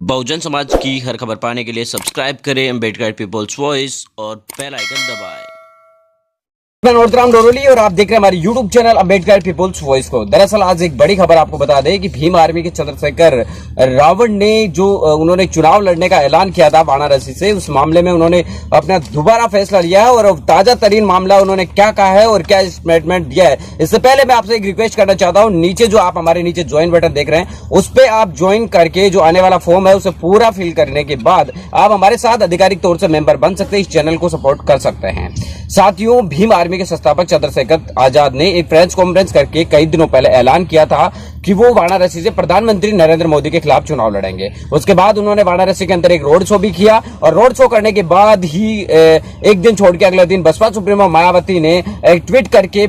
बहुजन समाज की हर खबर पाने के लिए सब्सक्राइब करें अम्बेडकर पीपल्स वॉइस और बेल आइकन दबाएं। मैं नोटराम डोरोली और आप देख रहे हैं हमारे YouTube channel Ambedkar people's voice को। दरअसल आज एक बड़ी खबर आपको बता दें कि भीम आर्मी के चंद्रशेखर रावण ने जो उन्होंने चुनाव लड़ने का ऐलान किया था वाराणसी से, उस मामले में उन्होंने अपना दोबारा फैसला लिया है और ताजा तरीन मामला उन्होंने क्या कहा है और क्या स्टेटमेंट दिया है। इससे पहले मैं आपसे एक रिक्वेस्ट करना चाहता हूं, नीचे जो आप हमारे नीचे ज्वाइन बटन देख रहे हैं उस पर आप ज्वाइन करके जो आने वाला फॉर्म है उसे पूरा फिल करने के बाद आप हमारे साथ आधिकारिक तौर से मेंबर बन सकते हैं, इस चैनल को सपोर्ट कर सकते हैं। साथियों, भीम आर्मी के संस्थापक चंद्रशेखर आजाद ने एक प्रेस कॉन्फ्रेंस करके कई दिनों पहले ऐलान किया था कि वो वाराणसी से प्रधानमंत्री नरेंद्र मोदी के खिलाफ चुनाव लड़ेंगे। उसके बाद उन्होंने वाराणसी के अंदर एक रोड शो भी किया और रोड शो करने के बाद ही एक दिन छोड़ के अगले दिन बसपा सुप्रीमो मायावती ने एक ट्वीट करके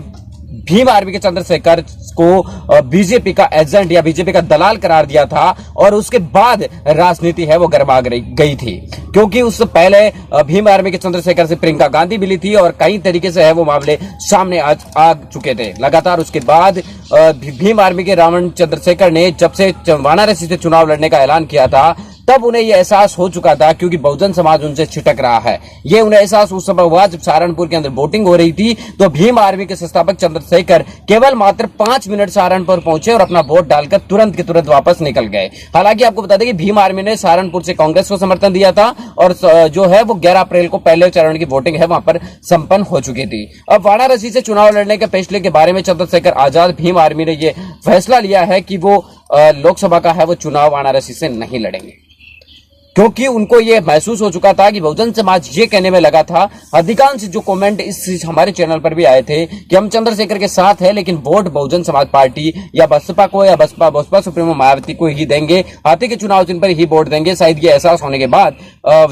भीम आर्मी के चंद्रशेखर को बीजेपी का एजेंट या बीजेपी का दलाल करार दिया था और उसके बाद राजनीति है वो गरमा गई थी, क्योंकि उससे पहले भीम आर्मी के चंद्रशेखर से प्रियंका गांधी मिली थी और कई तरीके से है वो मामले सामने आ चुके थे लगातार। उसके बाद भीम आर्मी के रावण चंद्रशेखर ने जब से वाराणसी से चुनाव लड़ने का ऐलान किया था तब उन्हें यह एहसास हो चुका था, क्योंकि बहुजन समाज उनसे छिटक रहा है। ये उन्हें एहसास उस समय हुआ जब सहारनपुर के अंदर वोटिंग हो रही थी, तो भीम आर्मी के संस्थापक चंद्रशेखर केवल मात्र 5 मिनट सहारनपुर पहुंचे और अपना वोट डालकर तुरंत के तुरंत वापस निकल गए। हालांकि आपको बता दें कि भीम आर्मी ने सहारनपुर से कांग्रेस को समर्थन दिया था और जो है वो 11 अप्रैल को पहले चरण की वोटिंग है वहां पर संपन्न हो चुकी थी। अब वाराणसी से चुनाव लड़ने के फैसले के बारे में चंद्रशेखर आजाद भीम आर्मी ने यह फैसला लिया है कि वो लोकसभा का है वो चुनाव वाराणसी से नहीं लड़ेंगे, क्योंकि उनको यह महसूस हो चुका था कि बहुजन समाज ये कहने में लगा था। अधिकांश जो कमेंट इस हमारे चैनल पर भी आए थे कि हम चंद्रशेखर के साथ हैं, लेकिन वोट बहुजन समाज पार्टी या बसपा को या बसपा सुप्रीमो मायावती को ही देंगे, हाथी के चुनाव चिन्ह पर ही वोट देंगे। शायद ये एहसास होने के बाद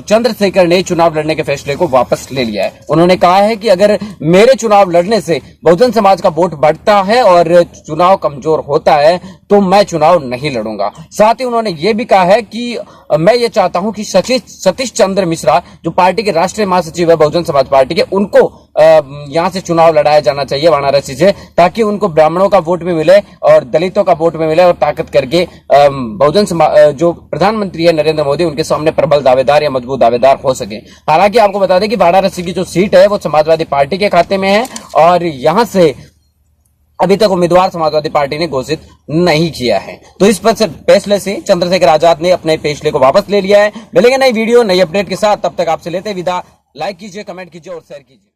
चंद्रशेखर ने चुनाव लड़ने के फैसले को वापस ले लिया है। उन्होंने कहा है कि अगर मेरे चुनाव लड़ने से बहुजन समाज का वोट बढ़ता है और चुनाव कमजोर होता है तो मैं चुनाव नहीं लड़ूंगा। साथ ही उन्होंने ये भी कहा है कि मैं ये चाहता हूं कि सतीश चंद्र मिश्रा जो पार्टी के राष्ट्रीय महासचिव है बहुजन समाज पार्टी के, उनको यहां से चुनाव लड़ाया जाना चाहिए वाराणसी से, ताकि उनको ब्राह्मणों का वोट भी मिले और दलितों का वोट भी मिले और ताकत करके बहुजन समाज जो प्रधानमंत्री है नरेंद्र मोदी उनके सामने प्रबल दावेदार या मजबूत दावेदार हो सके। हालांकि आपको बता दें कि वाराणसी की जो सीट है वो समाजवादी पार्टी के खाते में है और यहां से अभी तक उम्मीदवार समाजवादी पार्टी ने घोषित नहीं किया है। तो इस फैसले से चंद्रशेखर आजाद ने अपने फैसले को वापस ले लिया है। मिलेंगे नई वीडियो नई अपडेट के साथ, तब तक आपसे लेते विदा। लाइक कीजिए, कमेंट कीजिए और शेयर कीजिए।